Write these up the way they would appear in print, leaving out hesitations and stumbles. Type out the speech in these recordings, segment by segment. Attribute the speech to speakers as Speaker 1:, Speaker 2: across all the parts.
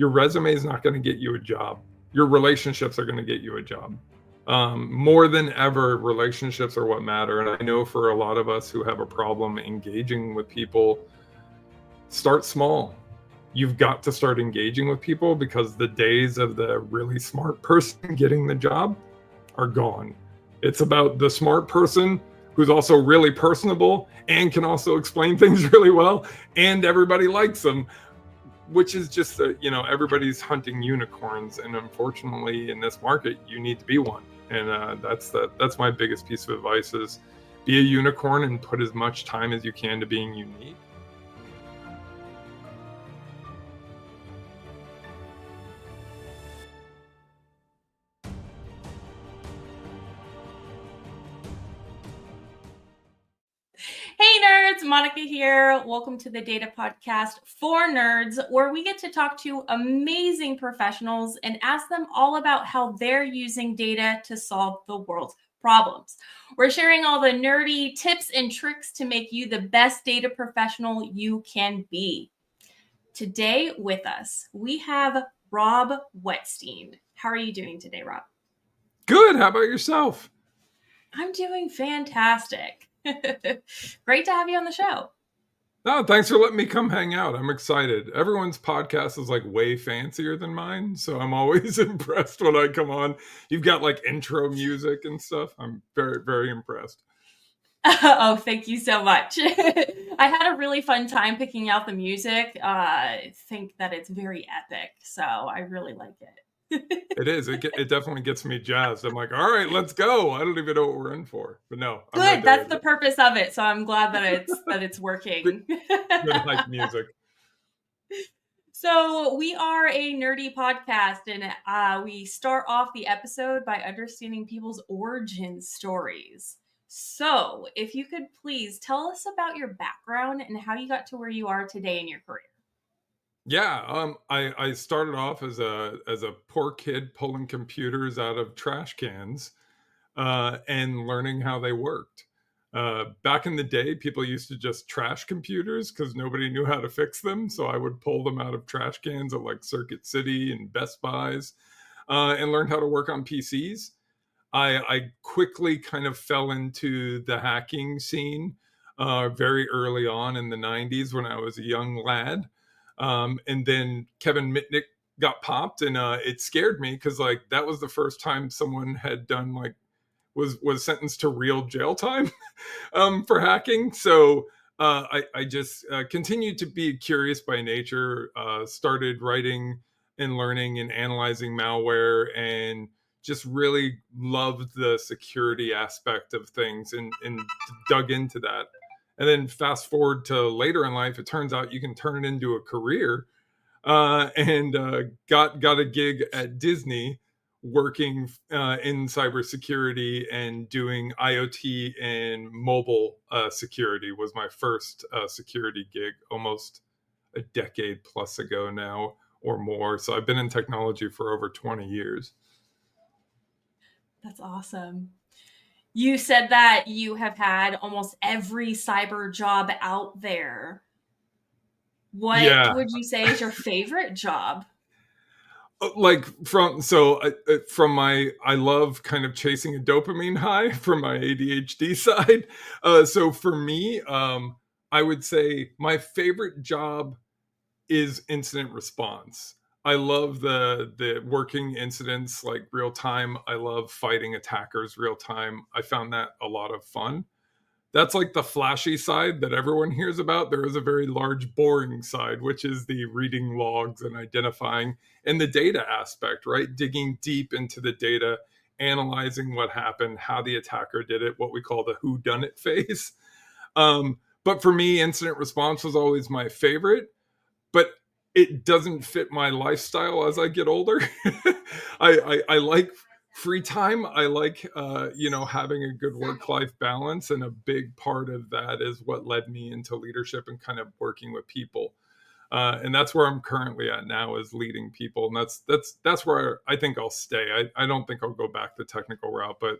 Speaker 1: your resume is not going to get you a job. Your relationships are going to get you a job. More than ever, relationships are what matter. And I know for a lot of us who have a problem engaging with people, start small. You've got to start engaging with people, because the days of the really smart person getting the job are gone. It's about the smart person who's also really personable and can also explain things really well, and everybody likes them, which is just, everybody's hunting unicorns. And unfortunately, in this market, you need to be one. And that's my biggest piece of advice is be a unicorn and put as much time as you can to being unique.
Speaker 2: Hey nerds, Monica here. Welcome to the Data Podcast for Nerds, where we get to talk to amazing professionals and ask them all about how they're using data to solve the world's problems. We're sharing all the nerdy tips and tricks to make you the best data professional you can be. Today with us, we have Rob Whetstine. How are you doing today, Rob?
Speaker 1: Good. How about yourself?
Speaker 2: I'm doing fantastic. Great to have you on the show.
Speaker 1: No, thanks for letting me come hang out. I'm excited. Everyone's podcast is like way fancier than mine, so I'm always impressed when I come on. You've got like intro music and stuff. I'm very, very impressed.
Speaker 2: Oh, thank you so much. I had a really fun time picking out the music. I think that it's very epic, so I really like it.
Speaker 1: It is. It definitely gets me jazzed. I'm like, all right, let's go. I don't even know what we're in for, but no, I'm right
Speaker 2: Good.
Speaker 1: there
Speaker 2: That's
Speaker 1: with
Speaker 2: the
Speaker 1: you.
Speaker 2: purpose of it. So I'm glad that it's working.
Speaker 1: Good hype music.
Speaker 2: So we are a nerdy podcast, and we start off the episode by understanding people's origin stories. So if you could please tell us about your background and how you got to where you are today in your career.
Speaker 1: Yeah, I started off as a poor kid pulling computers out of trash cans, and learning how they worked. Back in the day, people used to just trash computers because nobody knew how to fix them. So I would pull them out of trash cans at like Circuit City and Best Buys, and learn how to work on PCs. I quickly kind of fell into the hacking scene very early on in the 90s when I was a young lad. And then Kevin Mitnick got popped, and it scared me because like that was the first time someone had done like was sentenced to real jail time for hacking. So I just continued to be curious by nature, started writing and learning and analyzing malware, and just really loved the security aspect of things, and dug into that. And then fast forward to later in life, it turns out you can turn it into a career, and got a gig at Disney working in cybersecurity and doing IoT and mobile security. Was my first security gig almost a decade plus ago now or more. So I've been in technology for over 20 years.
Speaker 2: That's awesome. You said that you have had almost every cyber job out there. What would you say is your favorite job?
Speaker 1: Like from my, I love kind of chasing a dopamine high from my ADHD side. So for me, I would say my favorite job is incident response. I love the working incidents like real time. I love fighting attackers real time. I found that a lot of fun. That's like the flashy side that everyone hears about. There is a very large, boring side, which is the reading logs and identifying, and the data aspect, right? Digging deep into the data, analyzing what happened, how the attacker did it, what we call the whodunit phase. But for me, incident response was always my favorite, but it doesn't fit my lifestyle as I get older. I like free time. I like having a good work-life balance, and a big part of that is what led me into leadership and kind of working with people. And that's where I'm currently at now, is leading people, and that's where I think I'll stay. I don't think I'll go back the technical route, but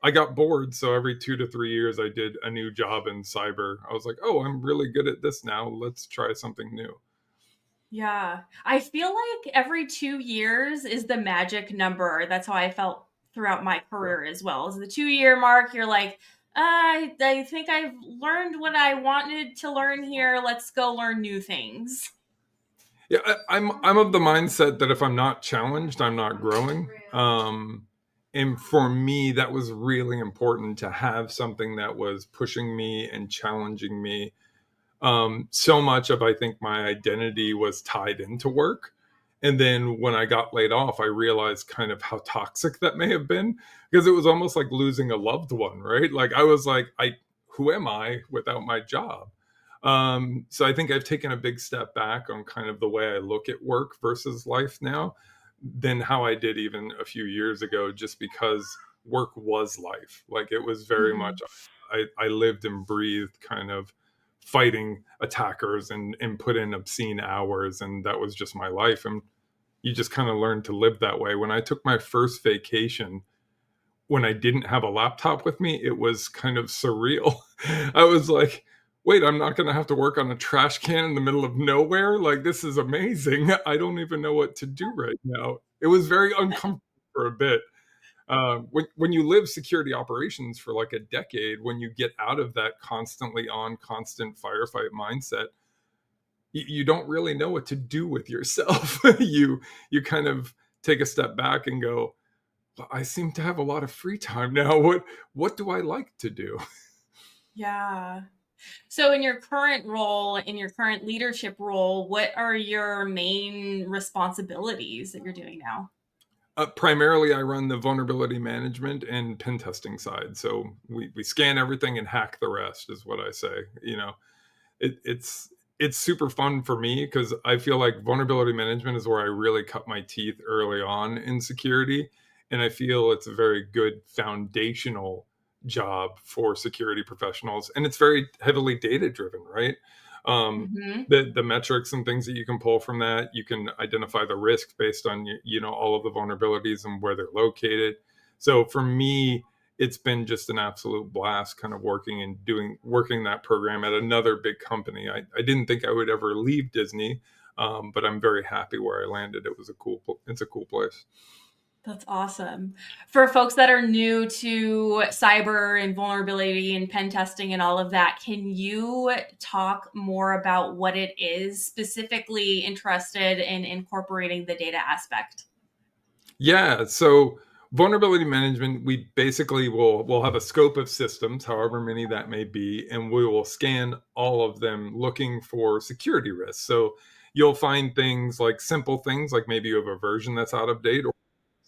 Speaker 1: I got bored, so every 2 to 3 years I did a new job in cyber. I was like, oh, I'm really good at this now. Let's try something new.
Speaker 2: Yeah. I feel like every 2 years is the magic number. That's how I felt throughout my
Speaker 1: Yeah.
Speaker 2: career as well. As the 2 year mark, you're like, I think I've learned what I wanted to learn here. Let's go learn new things.
Speaker 1: Yeah, I'm of the mindset that if I'm not challenged, I'm not growing. And for me, that was really important to have something that was pushing me and challenging me. So much of I think my identity was tied into work. And then when I got laid off, I realized kind of how toxic that may have been because it was almost like losing a loved one, right? Like I was like, I who am I without my job? So I think I've taken a big step back on kind of the way I look at work versus life now than how I did even a few years ago, just because work was life. Like it was very
Speaker 2: Mhm.
Speaker 1: much I lived and breathed kind of fighting attackers and put in obscene hours, and that was just my life. And you just kind of learn to live that way. When I took my first vacation, when I didn't have a laptop with me, it was kind of surreal. I was like, wait, I'm not going to have to work on a trash can in the middle of nowhere. Like, this is amazing. I don't even know what to do right now. It was very uncomfortable for a bit. When you live security operations for like a decade, when you get out of that constantly on, constant firefight mindset, you don't really know what to do with yourself. You kind of take a step back and go, "Well, I seem to have a lot of free time now. What do I like to do?"
Speaker 2: Yeah. So, in your current role, in your current leadership role, what are your main responsibilities that you're doing now?
Speaker 1: Primarily, I run the vulnerability management and pen testing side. So we scan everything and hack the rest, is what I say. It's super fun for me because I feel like vulnerability management is where I really cut my teeth early on in security, and I feel it's a very good foundational job for security professionals, and it's very heavily data driven, right? Um,
Speaker 2: Hmm.
Speaker 1: the metrics and things that you can pull from that, you can identify the risk based on all of the vulnerabilities and where they're located. So for me, it's been just an absolute blast kind of working that program at another big company. I didn't think I would ever leave Disney, but I'm very happy where I landed. It's a cool place.
Speaker 2: That's awesome. For folks that are new to cyber and vulnerability and pen testing and all of that, can you talk more about what it is, specifically interested in incorporating the data aspect?
Speaker 1: Yeah, so vulnerability management, we basically will have a scope of systems, however many that may be, and we will scan all of them looking for security risks. So you'll find things like simple things like maybe you have a version that's out of date, or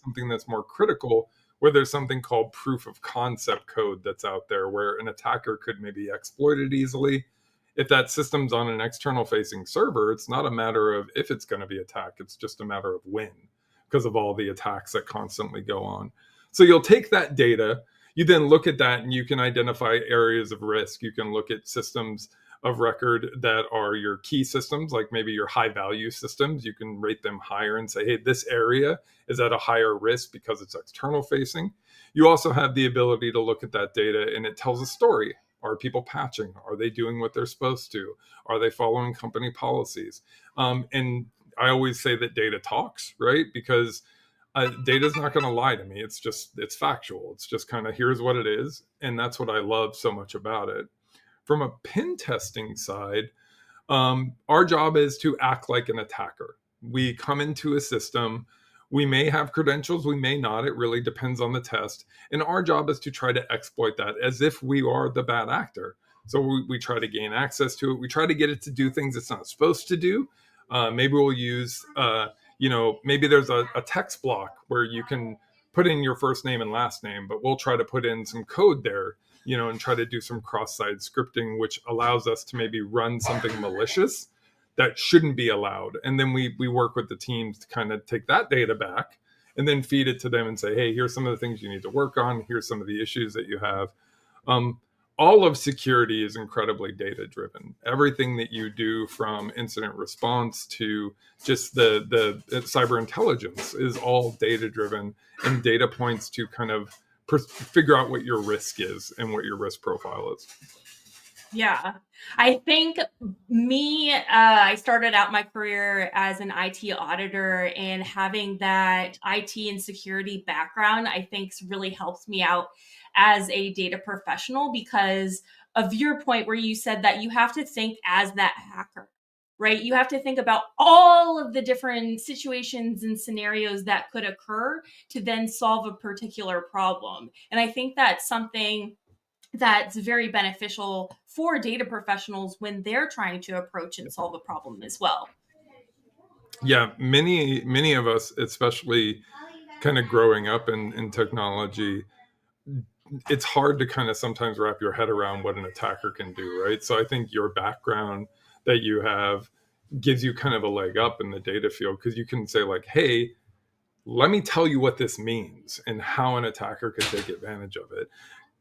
Speaker 1: something that's more critical where there's something called proof of concept code that's out there where an attacker could maybe exploit it easily. If that system's on an external facing server, it's not a matter of if it's going to be attacked, it's just a matter of when, because of all the attacks that constantly go on. So you'll take that data, you then look at that and you can identify areas of risk. You can look at systems of record that are your key systems, like maybe your high value systems. You can rate them higher and say, hey, this area is at a higher risk because it's external facing. You also have the ability to look at that data and it tells a story. Are people patching? Are they doing what they're supposed to? Are they following company policies? And I always say that data talks, right? Because data's not going to lie to me. It's factual. It's just kind of here's what it is, and that's what I love so much about it. From a pen testing side, our job is to act like an attacker. We come into a system. We may have credentials, we may not. It really depends on the test. And our job is to try to exploit that as if we are the bad actor. So we try to gain access to it. We try to get it to do things it's not supposed to do. Maybe we'll use, maybe there's a text block where you can put in your first name and last name, but we'll try to put in some code there, and try to do some cross-site scripting, which allows us to maybe run something malicious that shouldn't be allowed. And then we work with the teams to kind of take that data back and then feed it to them and say, hey, here's some of the things you need to work on. Here's some of the issues that you have. Um, all of security is incredibly data driven. Everything that you do, from incident response to just the cyber intelligence, is all data driven, and data points to kind of figure out what your risk is and what your risk profile is.
Speaker 2: Yeah. I think I started out my career as an IT auditor, and having that IT and security background, I think really helps me out as a data professional because of your point where you said that you have to think as that hacker, right? You have to think about all of the different situations and scenarios that could occur to then solve a particular problem. And I think that's something that's very beneficial for data professionals when they're trying to approach and solve a problem as well.
Speaker 1: Yeah, many of us, especially kind of growing up in technology, it's hard to kind of sometimes wrap your head around what an attacker can do, right? So I think your background that you have gives you kind of a leg up in the data field because you can say like, hey, let me tell you what this means and how an attacker could take advantage of it.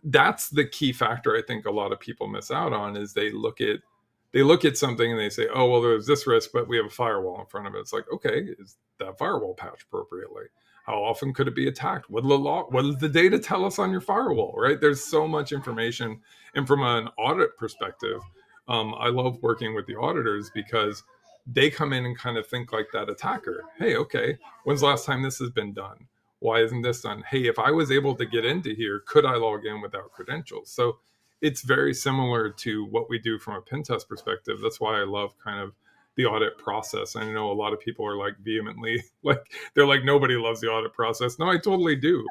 Speaker 1: That's the key factor I think a lot of people miss out on is they look at something and they say, oh well, there's this risk, but we have a firewall in front of it. It's like, okay, is that firewall patched appropriately? How often could it be attacked? What does the data tell us on your firewall? Right? There's so much information, and from an audit perspective, I love working with the auditors because they come in and kind of think like that attacker. Hey, okay, when's the last time this has been done? Why isn't this done? Hey, if I was able to get into here, could I log in without credentials? So it's very similar to what we do from a pen test perspective. That's why I love kind of the audit process. I know a lot of people are like vehemently like they're like nobody loves the audit process. No, I totally do,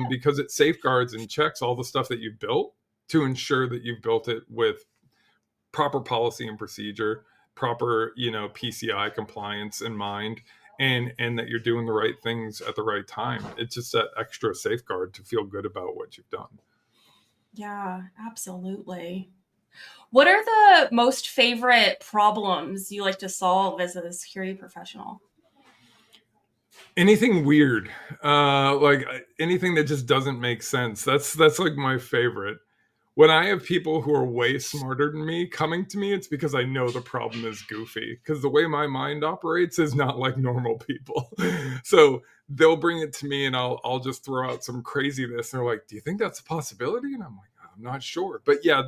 Speaker 1: because it safeguards and checks all the stuff that you've built to ensure that you've built it with proper policy and procedure, proper PCI compliance in mind, and that you're doing the right things at the right time. It's just that extra safeguard to feel good about what you've done.
Speaker 2: Yeah, absolutely. What are the most favorite problems you like to solve as a security professional?
Speaker 1: Anything weird, like anything that just doesn't make sense. That's like my favorite. When I have people who are way smarter than me coming to me, it's because I know the problem is goofy. Because the way my mind operates is not like normal people. So they'll bring it to me, and I'll just throw out some craziness. And they're like, "Do you think that's a possibility?" And I'm like, "I'm not sure." But yeah,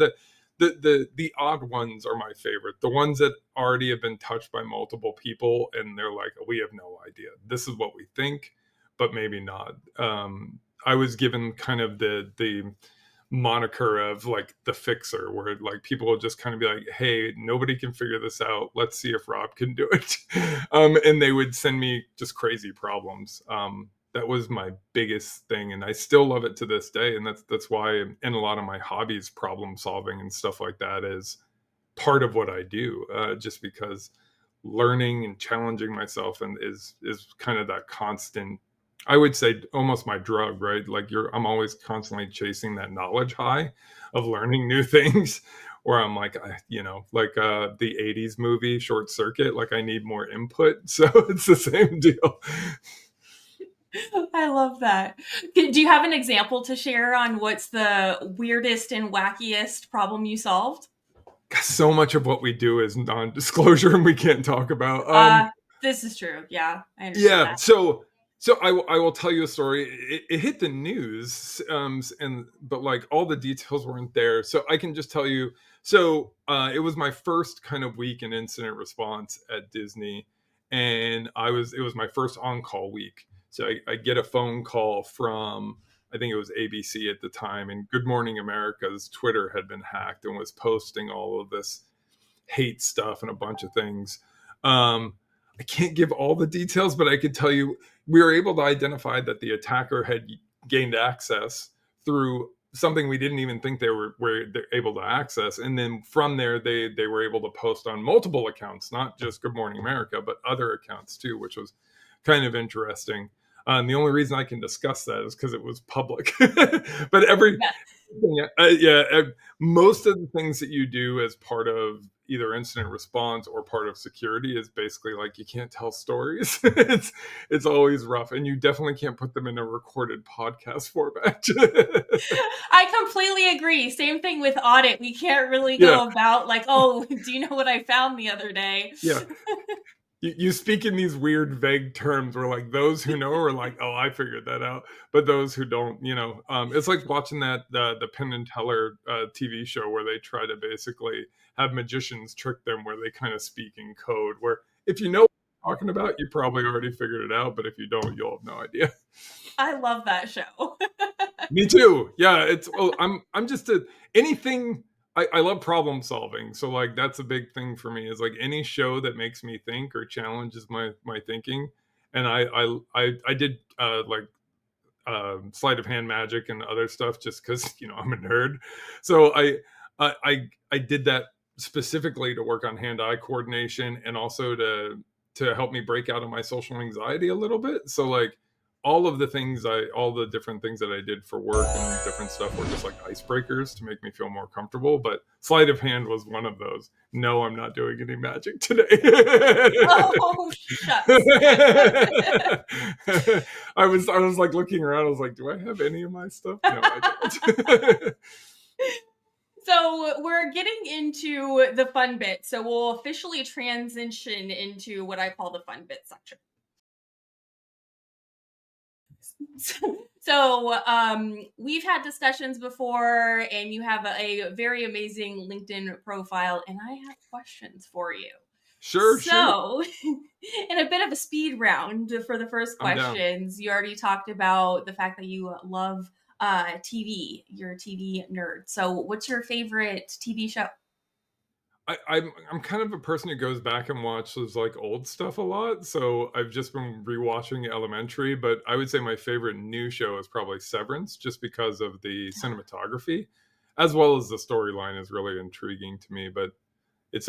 Speaker 1: the odd ones are my favorite. The ones that already have been touched by multiple people, and they're like, "We have no idea. This is what we think, but maybe not." I was given kind of the moniker of like the fixer, where like people will just kind of be like, hey, nobody can figure this out, let's see if Rob can do it. And they would send me just crazy problems. That was my biggest thing, and I still love it to this day, and that's why in a lot of my hobbies, problem solving and stuff like that is part of what I do, just because learning and challenging myself and is kind of that constant, I would say almost my drug, right? Like I'm always constantly chasing that knowledge high of learning new things, where I'm like, like the 80s movie Short Circuit, like I need more input. So it's the same deal.
Speaker 2: I love that. Do you have an example to share on what's the weirdest and wackiest problem you solved?
Speaker 1: So much of what we do is non-disclosure and we can't talk about.
Speaker 2: Uh, this is true. Yeah, I understand
Speaker 1: Yeah.
Speaker 2: that.
Speaker 1: So I will tell you a story. It hit the news, and but like all the details weren't there. So I can just tell you. So it was my first kind of week in incident response at Disney, and it was my first on-call week. So I get a phone call from, I think it was ABC at the time, and Good Morning America's Twitter had been hacked and was posting all of this hate stuff and a bunch of things. Um, I can't give all the details, but I could tell you we were able to identify that the attacker had gained access through something we didn't even think they're able to access, and then from there they were able to post on multiple accounts, not just Good Morning America, but other accounts too, which was kind of interesting. And the only reason I can discuss that is because it was public. But
Speaker 2: Yes.
Speaker 1: most of the things that you do as part of either incident response or part of security is basically like you can't tell stories. It's always rough, and you definitely can't put them in a recorded podcast format.
Speaker 2: I completely agree. Same thing with audit. We can't really
Speaker 1: Yeah,
Speaker 2: go about like, oh, do you know what I found the other day?
Speaker 1: yeah. you speak in these weird, vague terms where like those who know are like, oh, I figured that out. But those who don't, it's like watching the Penn and Teller TV show where they try to basically have magicians trick them where they kind of speak in code. Where if you know what I'm talking about, you probably already figured it out. But if you don't, you'll have no idea.
Speaker 2: I love that show.
Speaker 1: Me too. Yeah, I'm just anything. I love problem solving, so like that's a big thing for me. Is like any show that makes me think or challenges my thinking. And I did like sleight of hand magic and other stuff just because I'm a nerd. So I did that specifically to work on hand-eye coordination and also to help me break out of my social anxiety a little bit. So like all the different things that I did for work and different stuff were just like icebreakers to make me feel more comfortable. But sleight of hand was one of those. No, I'm not doing any magic today.
Speaker 2: Oh, shucks.
Speaker 1: I was like looking around. I was like, do I have any of my stuff? No, I don't.
Speaker 2: So we're getting into the fun bit. So we'll officially transition into what I call the fun bit section. So we've had discussions before, and you have a very amazing LinkedIn profile, and I have questions for you.
Speaker 1: Sure.
Speaker 2: So, in a bit of a speed round for the first questions, you already talked about the fact that you love TV. You're a TV nerd. So, what's your favorite TV show?
Speaker 1: I'm kind of a person who goes back and watches like old stuff a lot. So I've just been rewatching Elementary, but I would say my favorite new show is probably Severance, just because of the cinematography, as well as the storyline is really intriguing to me. But it's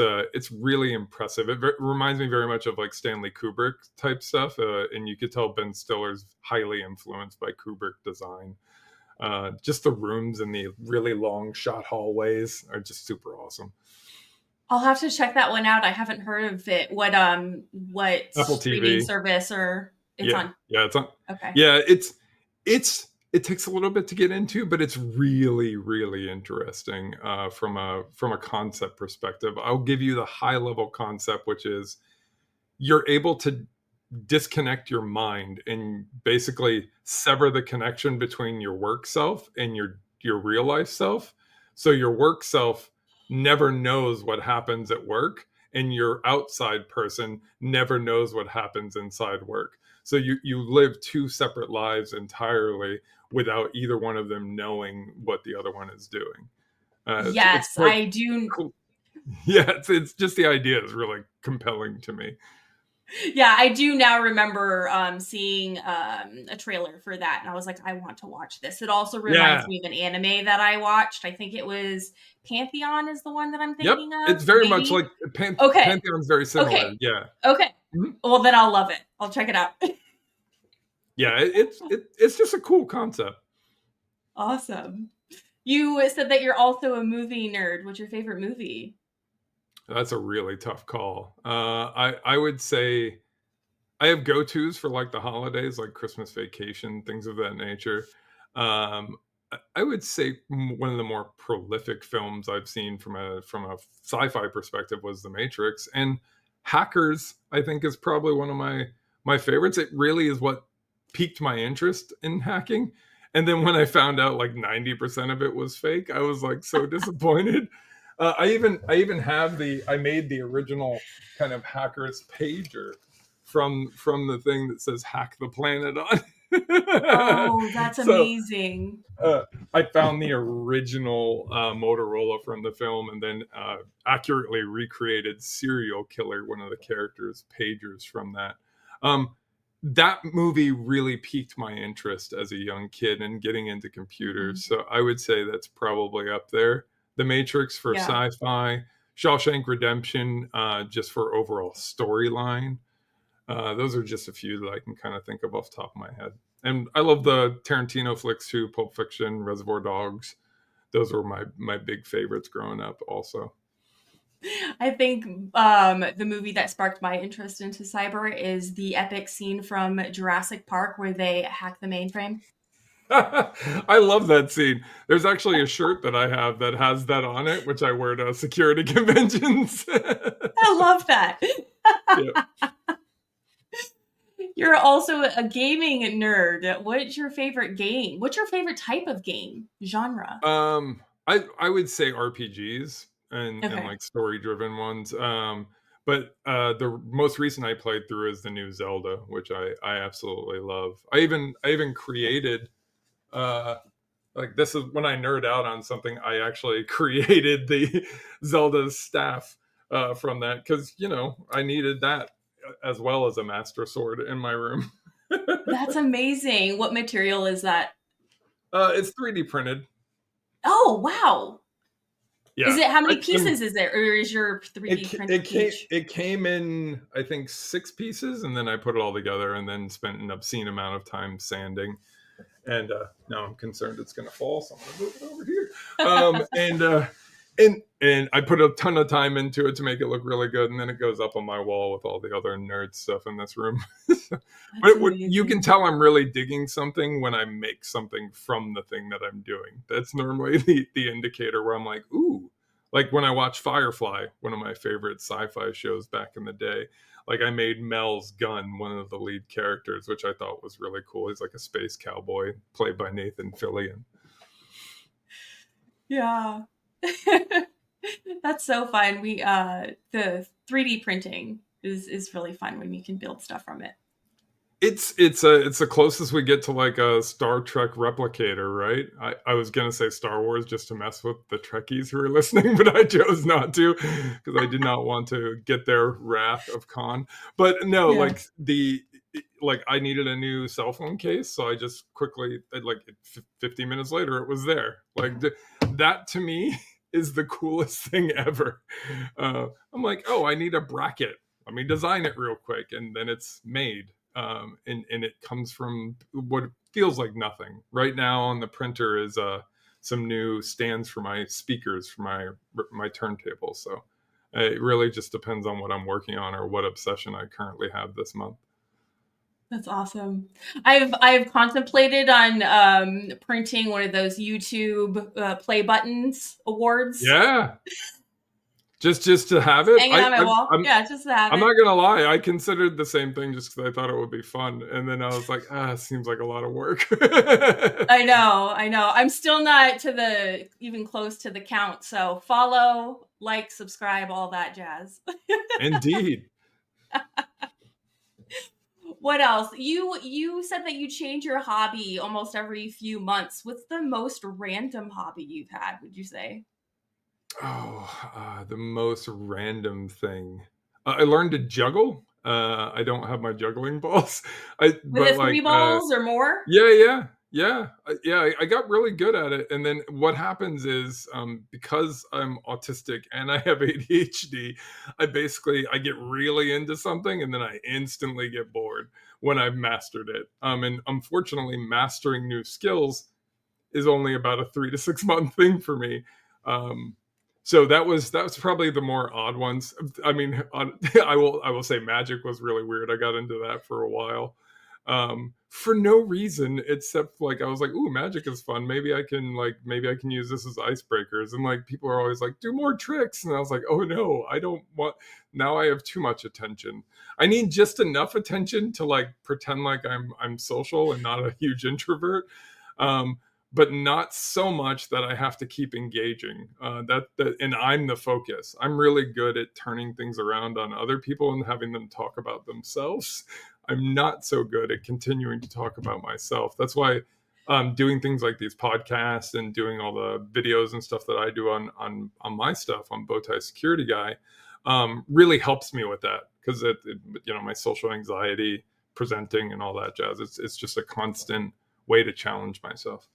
Speaker 1: really impressive. It reminds me very much of like Stanley Kubrick type stuff, and you could tell Ben Stiller's highly influenced by Kubrick design. Just the rooms and the really long shot hallways are just super awesome.
Speaker 2: I'll have to check that one out. I haven't heard of it. What
Speaker 1: Apple
Speaker 2: streaming
Speaker 1: TV.
Speaker 2: service or it's on?
Speaker 1: Yeah, it's on.
Speaker 2: Okay.
Speaker 1: Yeah, it takes a little bit to get into, but it's really, really interesting from a concept perspective. I'll give you the high level concept, which is you're able to disconnect your mind and basically sever the connection between your work self and your real life self. So your work self never knows what happens at work, and your outside person never knows what happens inside work. So you live two separate lives entirely without either one of them knowing what the other one is doing. It's
Speaker 2: Yes,
Speaker 1: quite
Speaker 2: I do.
Speaker 1: cool. Yeah, it's just the idea is really compelling to me.
Speaker 2: Yeah, I do now remember seeing a trailer for that, and I was like, I want to watch this. It also reminds
Speaker 1: Yeah.
Speaker 2: me of an anime that I watched. I think it was Pantheon is the one that I'm
Speaker 1: Yep.
Speaker 2: thinking of.
Speaker 1: It's very much
Speaker 2: Maybe.
Speaker 1: like
Speaker 2: Okay.
Speaker 1: Pantheon's very similar.
Speaker 2: Okay.
Speaker 1: Yeah.
Speaker 2: Okay.
Speaker 1: Mhm.
Speaker 2: Well, then I'll love it. I'll check it out.
Speaker 1: Yeah, it's just a cool concept.
Speaker 2: Awesome. You said that you're also a movie nerd. What's your favorite movie?
Speaker 1: That's a really tough call. I would say I have go-tos for like the holidays, like Christmas Vacation, things of that nature. Um, I would say one of the more prolific films I've seen from a sci-fi perspective was The Matrix, and Hackers. I think is probably one of my favorites. It really is what piqued my interest in hacking. And then when I found out like 90% of it was fake, I was like so disappointed. I even have I made the original kind of hackers pager from the thing that says hack the planet on.
Speaker 2: Oh, that's
Speaker 1: So
Speaker 2: amazing.
Speaker 1: I found the original Motorola from the film, and then accurately recreated Serial Killer, one of the characters' pagers from that. That movie really piqued my interest as a young kid and getting into computers. So I would say that's probably up there. The Matrix for
Speaker 2: Yeah.
Speaker 1: sci-fi, Shawshank Redemption just for overall storyline. Those are just a few that I can kind of think of off the top of my head. And I love the Tarantino flicks too, Pulp Fiction, Reservoir Dogs. Those were my big favorites growing up also.
Speaker 2: I think the movie that sparked my interest into cyber is the epic scene from Jurassic Park where they hack the mainframe.
Speaker 1: I love that scene. There's actually a shirt that I have that has that on it, which I wear to security conventions.
Speaker 2: I love that.
Speaker 1: Yeah.
Speaker 2: You're also a gaming nerd. What's your favorite game? What's your favorite type of game genre?
Speaker 1: I would say RPGs and
Speaker 2: Okay.
Speaker 1: like story driven ones. But the most recent I played through is the new Zelda, which I absolutely love. I even created uh like this is when I nerd out on something. I actually created the Zelda staff from that because I needed that as well as a master sword in my room.
Speaker 2: That's amazing. What material is that?
Speaker 1: It's 3D printed.
Speaker 2: Oh, wow. Is
Speaker 1: Yeah,
Speaker 2: it how many
Speaker 1: and
Speaker 2: pieces is there, or is your 3D printer huge?
Speaker 1: it came in I think 6 pieces, and then I put it all together, and then spent an obscene amount of time sanding. And now I'm concerned it's going to fall, so I'm going to move it over here. And I put a ton of time into it to make it look really good, and then it goes up on my wall with all the other nerd stuff in this room.
Speaker 2: That's
Speaker 1: But you can
Speaker 2: amazing.
Speaker 1: tell I'm really digging something when I make something from the thing that I'm doing. That's normally the indicator where I'm like, ooh, like when I watch Firefly, one of my favorite sci-fi shows back in the day. Like I made Mel's gun one of the lead characters, which I thought was really cool. He's like a space cowboy played by Nathan Fillion.
Speaker 2: Yeah. That's so fun. The 3D printing is really fun when you can build stuff from it.
Speaker 1: It's the closest we get to like a Star Trek replicator, right? I was gonna say Star Wars just to mess with the Trekkies who are listening, but I chose not to because I did not want to get their wrath of Khan. But no,
Speaker 2: Yeah.
Speaker 1: like I needed a new cell phone case, so I just quickly 15 minutes later it was there. Like that to me is the coolest thing ever. I'm like, oh, I need a bracket. Let me design it real quick, and then it's made. And it comes from what feels like nothing. Right now on the printer is some new stands for my speakers for my turntable. So it really just depends on what I'm working on or what obsession I currently have this month.
Speaker 2: That's awesome. I've contemplated on printing one of those YouTube play buttons awards,
Speaker 1: Yeah, just to have it.
Speaker 2: hanging on my wall. Yeah, just to have
Speaker 1: I'm
Speaker 2: it.
Speaker 1: not gonna lie. I considered the same thing just because I thought it would be fun, and then I was like, it seems like a lot of work.
Speaker 2: I know, I know. I'm still not to the even close to the count. So follow, like, subscribe, all that jazz.
Speaker 1: Indeed.
Speaker 2: What else? You said that you change your hobby almost every few months. What's the most random hobby you've had, would you say?
Speaker 1: Oh, the most random thing. I learned to juggle. I don't have my juggling balls.
Speaker 2: With
Speaker 1: But
Speaker 2: a
Speaker 1: like,
Speaker 2: three balls or more?
Speaker 1: yeah. I got really good at it. And then what happens is, because I'm autistic and I have ADHD, I get really into something and then I instantly get bored when I've mastered it. And unfortunately, mastering new skills is only about a 3 to 6 month thing for me. Um, so that was probably the more odd ones. I mean, I will say magic was really weird. I got into that for a while, for no reason except like I was like, "Ooh, magic is fun. Maybe I can use this as icebreakers." And like people are always like, "Do more tricks," and I was like, "Oh no, I don't want." Now I have too much attention. I need just enough attention to like pretend like I'm social and not a huge introvert. Um, but not so much that I have to keep engaging. And I'm the focus. I'm really good at turning things around on other people and having them talk about themselves. I'm not so good at continuing to talk about myself. That's why doing things like these podcasts and doing all the videos and stuff that I do on my stuff on Bowtie Security Guy really helps me with that because my social anxiety, presenting, and all that jazz. It's just a constant way to challenge myself.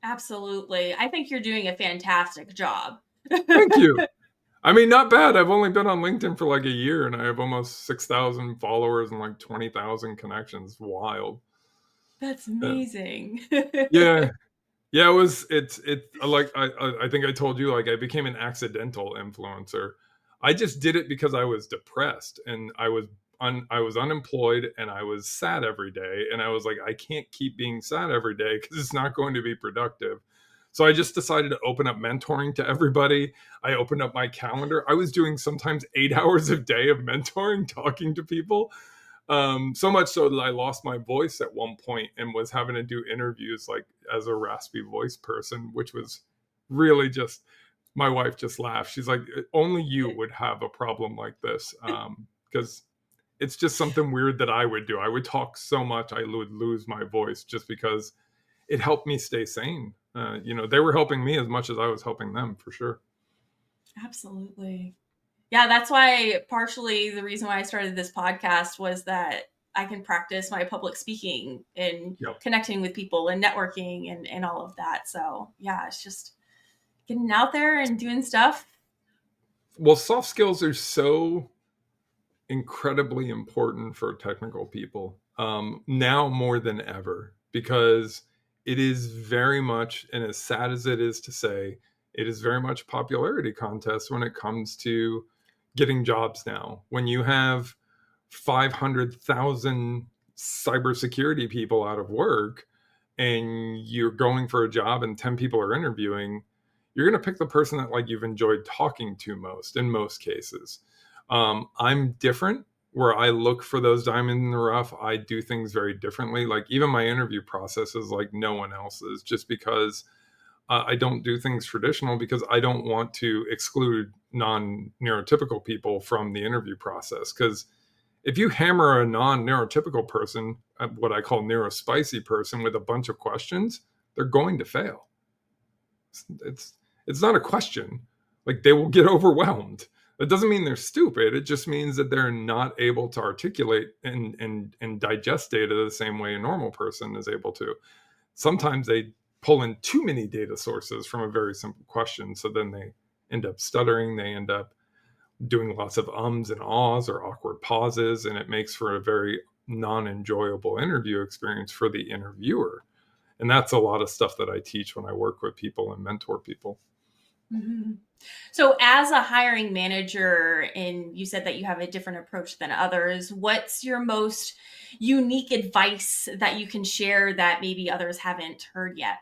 Speaker 2: Absolutely. I think you're doing a fantastic job.
Speaker 1: Thank you. I mean, not bad. I've only been on LinkedIn for like a year and I have almost 6,000 followers and like 20,000 connections. Wild.
Speaker 2: That's
Speaker 1: Uh,
Speaker 2: amazing.
Speaker 1: yeah. Yeah. I think I told you, like, I became an accidental influencer. I just did it because I was depressed and I was unemployed and I was sad every day. And I was like, I can't keep being sad every day because it's not going to be productive. So I just decided to open up mentoring to everybody. I opened up my calendar. I was doing sometimes 8 hours a day of mentoring, talking to people. So much so that I lost my voice at one point and was having to do interviews like as a raspy voice person, which was really just, my wife just laughed. She's like, only you would have a problem like this. Because it's just something weird that I would do. I would talk so much I would lose my voice just because it helped me stay sane. They were helping me as much as I was helping them, for sure.
Speaker 2: Absolutely. Yeah, that's why partially the reason why I started this podcast was that I can practice my public speaking and
Speaker 1: Yep.
Speaker 2: connecting with people and networking and all of that. So yeah, it's just getting out there and doing stuff.
Speaker 1: Well, soft skills are so incredibly important for technical people, now more than ever, because it is very much, and as sad as it is to say, it is very much a popularity contest when it comes to getting jobs now. When you have 500,000 cybersecurity people out of work and you're going for a job and 10 people are interviewing, you're going to pick the person that like you've enjoyed talking to most in most cases. I'm different where I look for those diamonds in the rough. I do things very differently. Like even my interview process is like no one else's, just because I don't do things traditional, because I don't want to exclude non-neurotypical people from the interview process. Because if you hammer a non-neurotypical person, what I call neurospicy person, with a bunch of questions, they're going to fail. It's it's not a question. Like they will get overwhelmed. It doesn't mean they're stupid. It just means that they're not able to articulate and digest data the same way a normal person is able to. Sometimes they pull in too many data sources from a very simple question, so then they end up stuttering. They end up doing lots of ums and ahs or awkward pauses, and it makes for a very non-enjoyable interview experience for the interviewer. And that's a lot of stuff that I teach when I work with people and mentor people.
Speaker 2: Mm-hmm. So, as a hiring manager, and you said that you have a different approach than others, what's your most unique advice that you can share that maybe others haven't heard yet?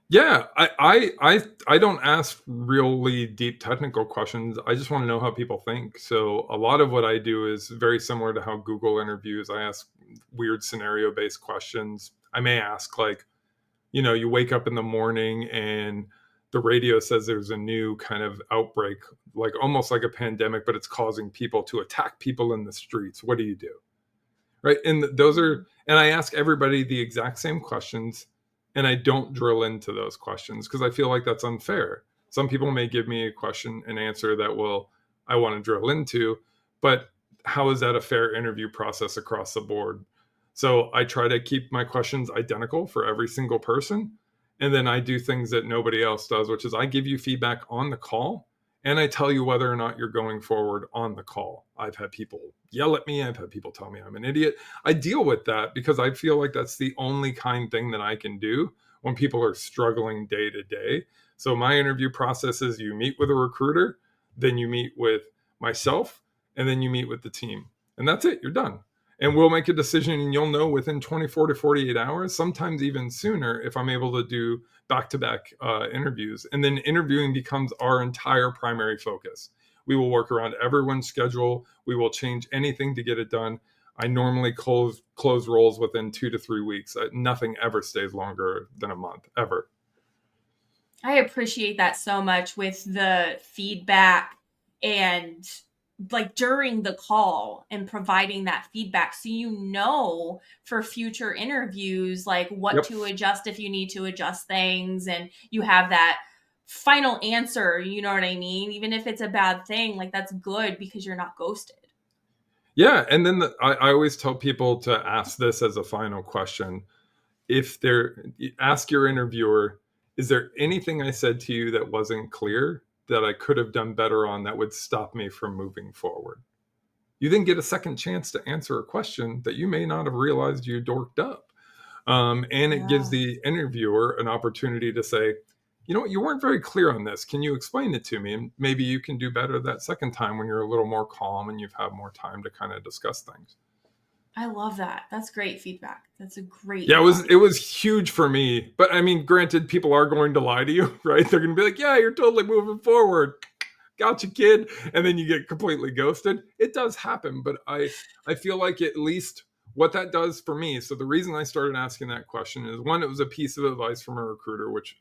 Speaker 1: Yeah, I don't ask really deep technical questions. I just want to know how people think. So a lot of what I do is very similar to how Google interviews. I ask weird scenario based questions. I may ask like, you wake up in the morning and the radio says there's a new kind of outbreak, like almost like a pandemic, but it's causing people to attack people in the streets. What do you do? Right. And those are, and I ask everybody the exact same questions, and I don't drill into those questions because I feel like that's unfair. Some people may give me a question and answer that will, I want to drill into, but how is that a fair interview process across the board? So I try to keep my questions identical for every single person. And then I do things that nobody else does, which is I give you feedback on the call and I tell you whether or not you're going forward on the call. I've had people yell at me. I've had people tell me I'm an idiot. I deal with that because I feel like that's the only kind thing that I can do when people are struggling day to day. So my interview process is you meet with a recruiter, then you meet with myself, and then you meet with the team. And that's it. You're done. And we'll make a decision and you'll know within 24 to 48 hours, sometimes even sooner, if I'm able to do back-to-back interviews. And then interviewing becomes our entire primary focus. We will work around everyone's schedule. We will change anything to get it done. I normally close roles within 2 to 3 weeks. Nothing ever stays longer than a month, ever.
Speaker 2: I appreciate that so much with the feedback and like during the call and providing that feedback so you know for future interviews like what
Speaker 1: Yep.
Speaker 2: to adjust if you need to adjust things, and you have that final answer, you know what I mean? Even if it's a bad thing, like that's good because you're not ghosted.
Speaker 1: Yeah. And then I always tell people to ask this as a final question. If they're, ask your interviewer, is there anything I said to you that wasn't clear that I could have done better on that would stop me from moving forward? You then get a second chance to answer a question that you may not have realized you dorked up. And it gives
Speaker 2: Yeah.
Speaker 1: the interviewer an opportunity to say, you know what, you weren't very clear on this. Can you explain it to me? And maybe you can do better that second time when you're a little more calm and you've had more time to kind of discuss things.
Speaker 2: I love that. That's great feedback. That's a great
Speaker 1: Yeah,
Speaker 2: advice.
Speaker 1: it was huge for me. But I mean, granted, people are going to lie to you, right? They're going to be like, "Yeah, you're totally moving forward." gotcha, kid. And then you get completely ghosted. It does happen, but I feel like at least what that does for me. So the reason I started asking that question is, one, it was a piece of advice from a recruiter, which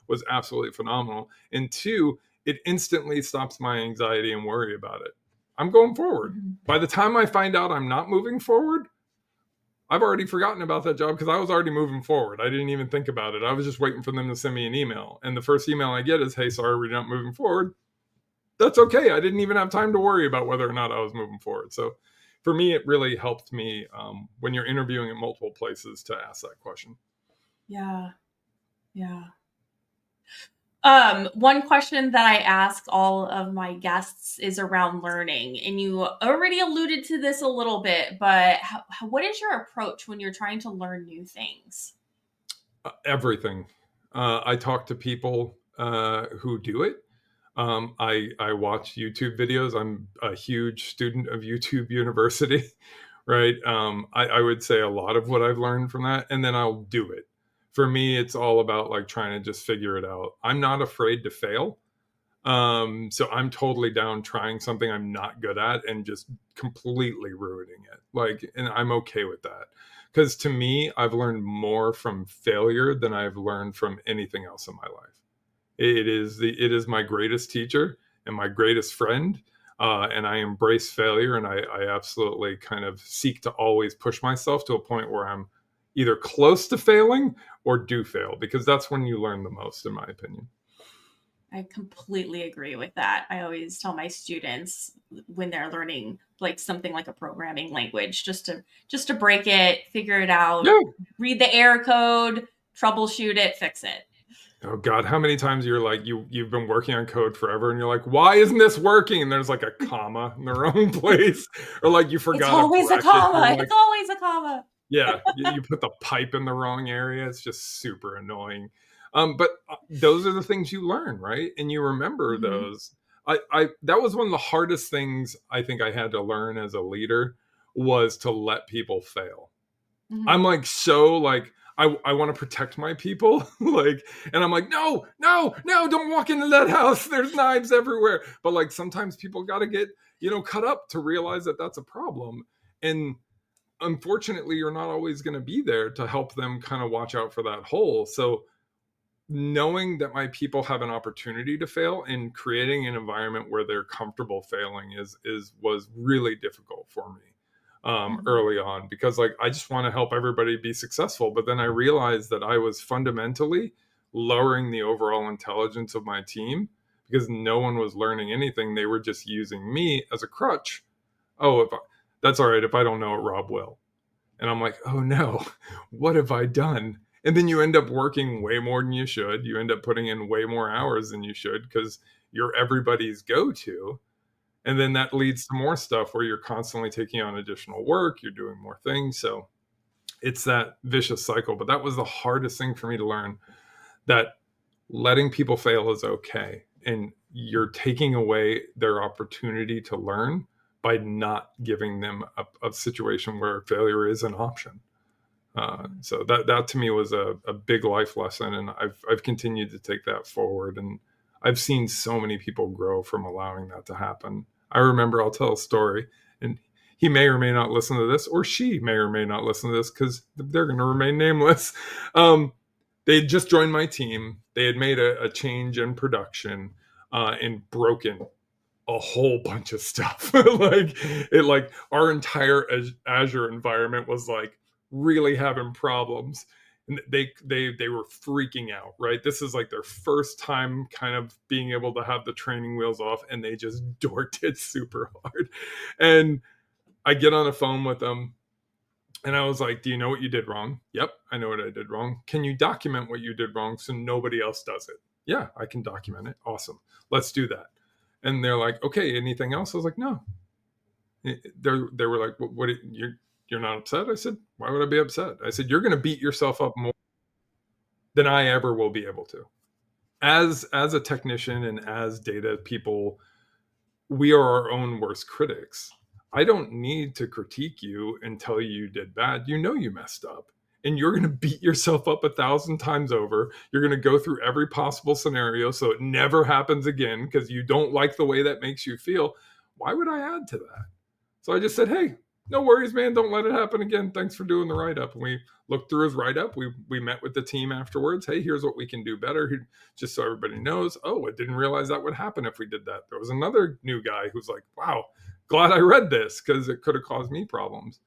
Speaker 1: was absolutely phenomenal. And two, it instantly stops my anxiety and worry about it. I'm going forward.
Speaker 2: Mhm.
Speaker 1: By the time I find out I'm not moving forward, I've already forgotten about that job because I was already moving forward. I didn't even think about it. I was just waiting for them to send me an email. And the first email I get is, hey, sorry, we're not moving forward. That's okay. I didn't even have time to worry about whether or not I was moving forward. So for me, it really helped me when you're interviewing at multiple places to ask that question.
Speaker 2: Yeah. Yeah. One question that I ask all of my guests is around learning, and you already alluded to this a little bit, but what is your approach when you're trying to learn new things?
Speaker 1: Everything. I talk to people who do it. I watch YouTube videos. I'm a huge student of YouTube University, right? I would say a lot of what I've learned from that, and then I'll do it. For me, it's all about like trying to just figure it out. I'm not afraid to fail. So I'm totally down trying something I'm not good at and just completely ruining it. Like, and I'm okay with that. Because to me, I've learned more from failure than I've learned from anything else in my life. It is my greatest teacher and my greatest friend. And I embrace failure, and I absolutely kind of seek to always push myself to a point where I'm either close to failing or do fail, because that's when you learn the most, in my opinion.
Speaker 2: I completely agree with that. I always tell my students when they're learning like something like a programming language, just to break it, figure it out,
Speaker 1: Yeah.
Speaker 2: read the error code, troubleshoot it, fix it.
Speaker 1: Oh God, how many times you're like you've been working on code forever and you're like, why isn't this working? And there's like a comma in the wrong place, or like you
Speaker 2: It's
Speaker 1: forgot a
Speaker 2: always a
Speaker 1: bracket. You're
Speaker 2: comma.
Speaker 1: like,
Speaker 2: It's always a comma.
Speaker 1: yeah, you put the pipe in the wrong area. It's just super annoying. But those are the things you learn, right? And you remember
Speaker 2: Hmm.
Speaker 1: those. I that was one of the hardest things I think I had to learn as a leader, was to let people fail. I'm
Speaker 2: Hmm.
Speaker 1: like, so like, I want to protect my people. Like, and I'm like, no, no, no, don't walk into that house. There's knives everywhere. But like, sometimes people got to get, cut up to realize that that's a problem. And unfortunately, you're not always going to be there to help them kind of watch out for that hole. So knowing that my people have an opportunity to fail and creating an environment where they're comfortable failing is was really difficult for me
Speaker 2: Hmm.
Speaker 1: early on, because like I just want to help everybody be successful, but then I realized that I was fundamentally lowering the overall intelligence of my team, because no one was learning anything. They were just using me as a crutch. Oh, that's all right if I don't know it, Rob will. And I'm like, oh no, what have I done? And then you end up working way more than you should. You end up putting in way more hours than you should because you're everybody's go to. And then that leads to more stuff where you're constantly taking on additional work, you're doing more things. So it's that vicious cycle. But that was the hardest thing for me to learn, that letting people fail is okay. And you're taking away their opportunity to learn by not giving them a situation where failure is an option. So that to me was a big life lesson, and I've continued to take that forward, and I've seen so many people grow from allowing that to happen. I remember, I'll tell a story, and he may or may not listen to this, or she may or may not listen to this because they're going to remain nameless. They had just joined my team. They had made a change in production and broken a whole bunch of stuff. Like our entire Azure environment was like really having problems, and they were freaking out. Right, this is like their first time kind of being able to have the training wheels off, and they just dorked it super hard. And I get on the phone with them, and I was like, do you know what you did wrong? Yep, I know what I did wrong. Can you document what you did wrong so nobody else does it? Yeah, I can document it. Awesome. Let's do that. And they're like, okay, anything else? I was like, no. They were like, what you're not upset? I said, why would I be upset? I said, you're going to beat yourself up more than I ever will be able to. As a technician and as data people, we are our own worst critics. I don't need to critique you and tell you you did bad. You know you messed up. and you're going to beat yourself up 1,000 times over. You're going to go through every possible scenario so it never happens again because you don't like the way that makes you feel. Why would I add to that? So I just said, hey, no worries, man. Don't let it happen again. Thanks for doing the write up. And we looked through his write up. We met with the team afterwards. Hey, here's what we can do better. Just so everybody knows. Oh, I didn't realize that would happen if we did that. There was another new guy who's like, wow, glad I read this because it could have caused me problems.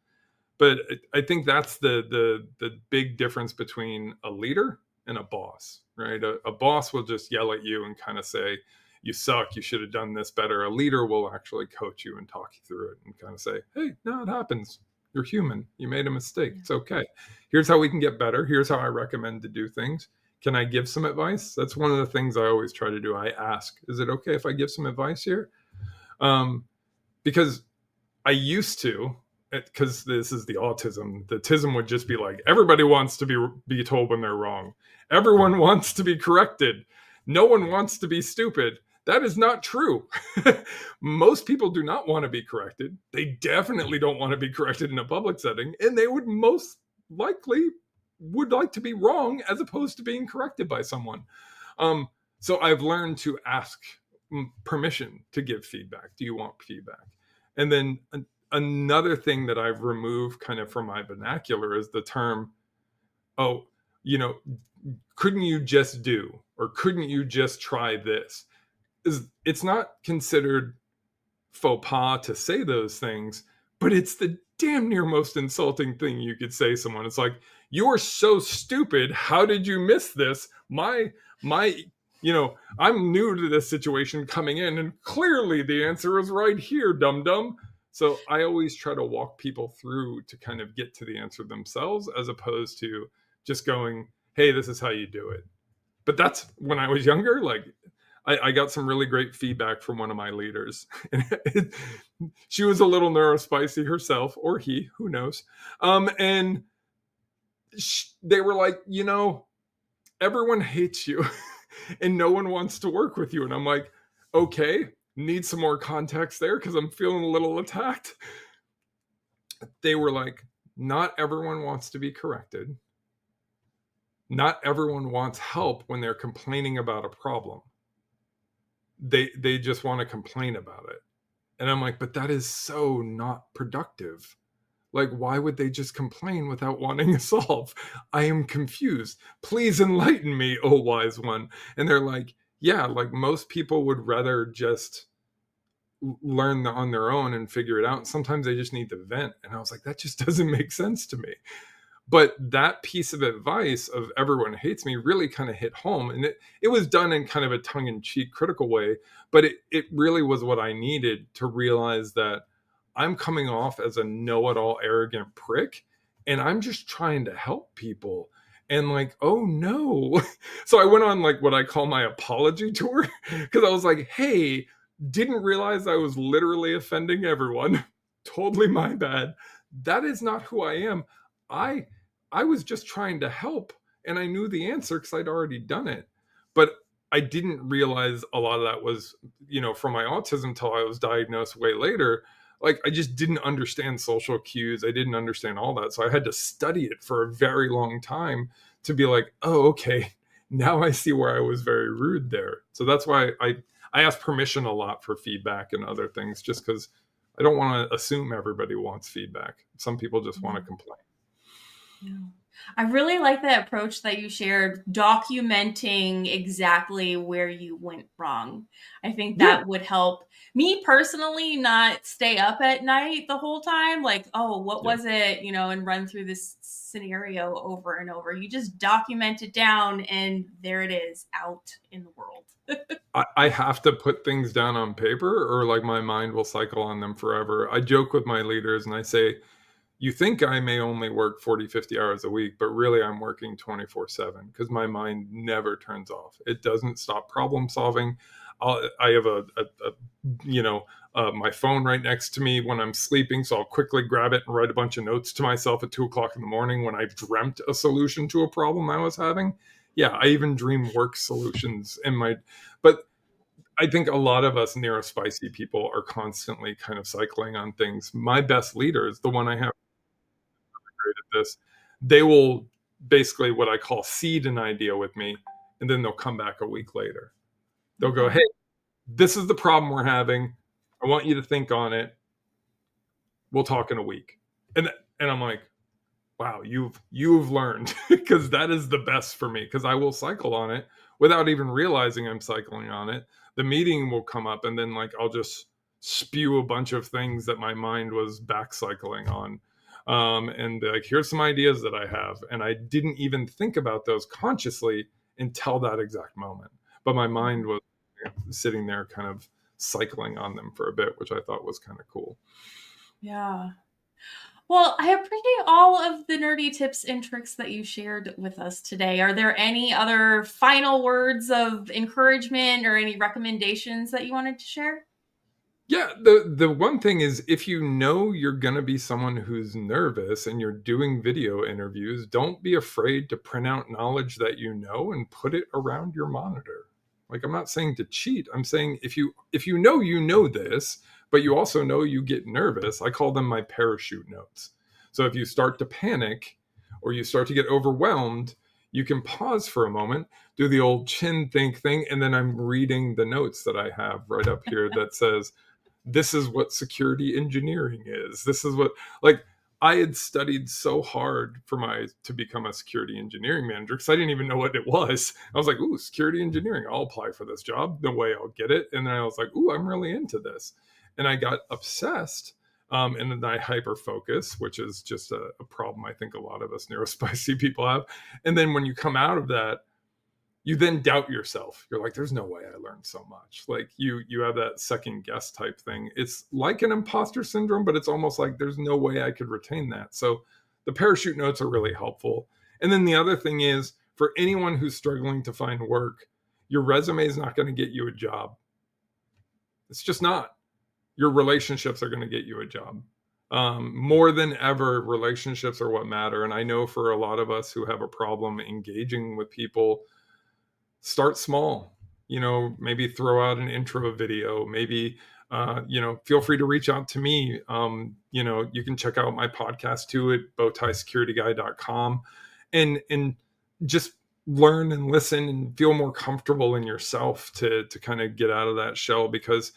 Speaker 1: But I think that's the big difference between a leader and a boss, right? A boss will just yell at you and kind of say, you suck, you should have done this better. A leader will actually coach you and talk you through it and kind of say, hey, no, it happens. You're human. You made a mistake. It's okay. Here's how we can get better. Here's how I recommend to do things. Can I give some advice? That's one of the things I always try to do. I ask, is it okay if I give some advice here? Because I used to, because this is the autism. The autism would just be like, everybody wants to be told when they're wrong. Everyone wants to be corrected. No one wants to be stupid. That is not true. Most people do not want to be corrected. They definitely don't want to be corrected in a public setting, and they would most likely would like to be wrong as opposed to being corrected by someone. So I've learned to ask permission to give feedback. Do you want feedback? And then another thing that I've removed kind of from my vernacular is the term, oh, couldn't you just do, or couldn't you just try this? It's not considered faux pas to say those things, but it's the damn near most insulting thing you could say to someone. It's like, you are so stupid. How did you miss this? I'm new to this situation coming in, and clearly the answer is right here, dum dum. So I always try to walk people through to kind of get to the answer themselves, as opposed to just going, hey, this is how you do it. But that's when I was younger. Like, I got some really great feedback from one of my leaders. She was a little neurospicy herself, or he, who knows. And they were like, everyone hates you and no one wants to work with you. And I'm like, okay, need some more context there because I'm feeling a little attacked. They were like, not everyone wants to be corrected. Not everyone wants help when they're complaining about a problem. They just want to complain about it. And I'm like, but that is so not productive. Like, why would they just complain without wanting to solve? I am confused. Please enlighten me, oh wise one. And they're like, yeah, like most people would rather just learn on their own and figure it out. Sometimes they just need to vent. And I was like, that just doesn't make sense to me. But that piece of advice of everyone hates me really kind of hit home. And it was done in kind of a tongue-in-cheek critical way, but it really was what I needed to realize that I'm coming off as a know-it-all arrogant prick, and I'm just trying to help people. And like, oh no. So I went on like what I call my apology tour, because I was like, hey, didn't realize I was literally offending everyone. Totally my bad. That is not who I am. I was just trying to help, and I knew the answer because I'd already done it. But I didn't realize a lot of that was, from my autism till I was diagnosed way later. Like, I just didn't understand social cues. I didn't understand all that. So I had to study it for a very long time to be like, oh, okay, now I see where I was very rude there. So that's why I ask permission a lot for feedback and other things, just because I don't want to assume everybody wants feedback. Some people just want to complain.
Speaker 2: Yeah. I really like that approach that you shared, documenting exactly where you went wrong. I think that would help me personally not stay up at night the whole time. Like, oh, what was it? And run through this scenario over and over. You just document it down, and there it is out in the world.
Speaker 1: I have to put things down on paper, or like my mind will cycle on them forever. I joke with my leaders and I say, you think I may only work 40, 50 hours a week, but really I'm working 24/7 because my mind never turns off. It doesn't stop problem solving. I have my phone right next to me when I'm sleeping, so I'll quickly grab it and write a bunch of notes to myself at 2 o'clock in the morning when I dreamt a solution to a problem I was having. Yeah, I even dream work solutions but I think a lot of us neurospicy people are constantly kind of cycling on things. My best leader is the one I have great at this. they will basically what I call seed an idea with me, and then they'll come back a week later. They'll go,
Speaker 2: Okay.
Speaker 1: hey, this is the problem we're having. I want you to think on it. We'll talk in a week. And I'm like, wow, you've learned because that is the best for me because I will cycle on it without even realizing I'm cycling on it. The meeting will come up and then like I'll just spew a bunch of things that my mind was back cycling on. And like here's some ideas that I have. And I didn't even think about those consciously until that exact moment. But my mind was sitting there kind of cycling on them for a bit, which I thought was kind of cool.
Speaker 2: Yeah. Well, I appreciate all of the nerdy tips and tricks that you shared with us today. Are there any other final words of encouragement or any recommendations that you wanted to share?
Speaker 1: Yeah, the one thing is if you know you're going to be someone who's nervous and you're doing video interviews, don't be afraid to print out knowledge that you know and put it around your monitor. Like I'm not saying to cheat. I'm saying if you know this, but you also know you get nervous, I call them my parachute notes. So if you start to panic or you start to get overwhelmed, you can pause for a moment, do the old chin think thing, and then I'm reading the notes that I have right up here that says this is what security engineering is. This is what like I had studied so hard for my to become a security engineering manager because I didn't even know what it was. I was like, ooh, security engineering, I'll apply for this job. No way I'll get it. And then I was like, ooh, I'm really into this. And I got obsessed. And then I hyper focus, which is just a problem I think a lot of us neurospicy people have. And then when you come out of that, you then doubt yourself. You're like, there's no way I learned so much. Like you have that second guess type thing. It's like an imposter syndrome, but it's almost like there's no way I could retain that. So the parachute notes are really helpful. And then the other thing is for anyone who's struggling to find work, your resume is not going to get you a job. It's just not. Your relationships are going to get you a job. More than ever, relationships are what matter. And I know for a lot of us who have a problem engaging with people, start small. Maybe throw out an intro video. Maybe feel free to reach out to me. You can check out my podcast too at bowtiesecurityguy.com and just learn and listen and feel more comfortable in yourself to kind of get out of that shell, because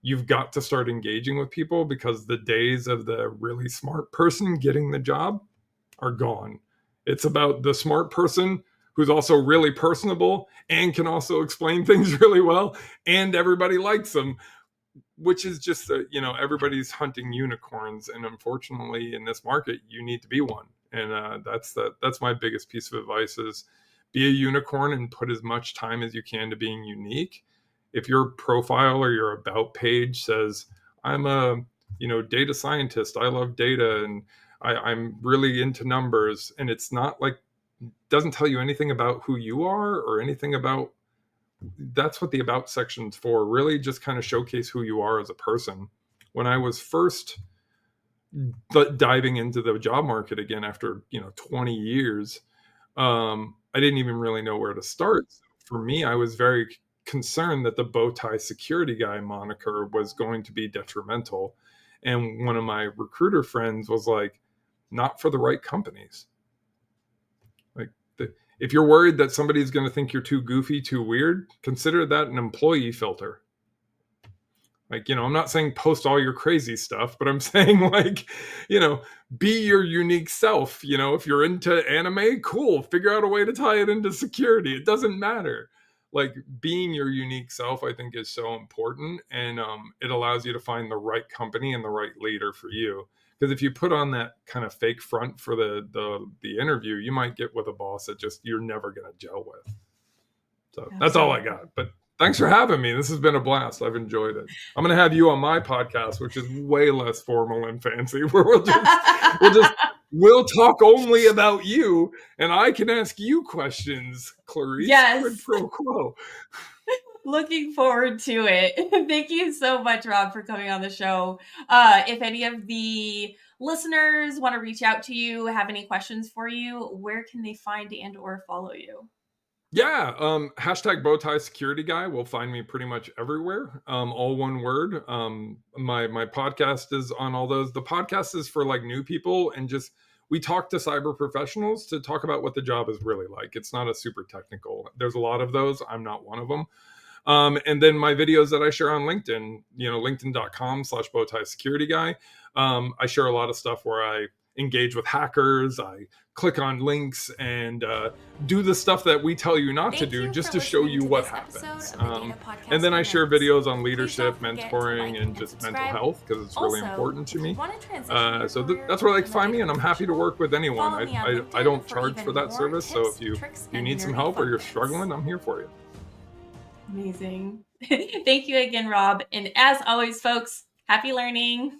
Speaker 1: you've got to start engaging with people, because the days of the really smart person getting the job are gone. It's about the smart person who's also really personable and can also explain things really well, and everybody likes them, which is just everybody's hunting unicorns, and unfortunately in this market you need to be one. And that's my biggest piece of advice is be a unicorn and put as much time as you can to being unique. If your profile or your about page says I'm a data scientist, I love data, and I'm really into numbers, and it's not like doesn't tell you anything about who you are or anything about, that's what the about section's for. Really just kind of showcase who you are as a person. When I was first diving into the job market again after 20 years, I didn't even really know where to start. So for me, I was very concerned that the bow tie security guy moniker was going to be detrimental. And one of my recruiter friends was like, not for the right companies. Like, if you're worried that somebody's going to think you're too goofy, too weird, consider that an employee filter. Like, I'm not saying post all your crazy stuff, but I'm saying like, be your unique self. If you're into anime, cool, figure out a way to tie it into security. It doesn't matter. Like, being your unique self, I think, is so important, and it allows you to find the right company and the right leader for you. Because if you put on that kind of fake front for the interview, you might get with a boss that just you're never going to gel with. So that's all I
Speaker 2: Absolutely.
Speaker 1: got. But thanks for having me. This has been a blast. I've enjoyed it. I'm going to have you on my podcast, which is way less formal and fancy, where we'll talk only about you, and I can ask you questions, Clarice. Quid
Speaker 2: Yes.
Speaker 1: pro quo.
Speaker 2: Looking forward to it. Thank you so much, Rob, for coming on the show. If any of the listeners want to reach out to you, have any questions for you, where can they find and or follow you?
Speaker 1: Yeah, hashtag bowtie security guy will find me pretty much everywhere. All one word. My podcast is on all those. The podcast is for like new people, and just we talk to cyber professionals to talk about what the job is really like. It's not a super technical. There's a lot of those. I'm not one of them. And then my videos that I share on LinkedIn, linkedin.com/bowtie security guy. I share a lot of stuff where I engage with hackers. I click on links and do the stuff that we tell you not to do just to show you what happens. And then I share videos on leadership, mentoring, and just mental health because it's really important to me. So that's where I like to find me, and I'm happy to work with anyone. I don't charge for that service. So if you need some help or you're struggling, I'm here for you.
Speaker 2: Amazing. Thank you again, Rob. And as always, folks, happy learning.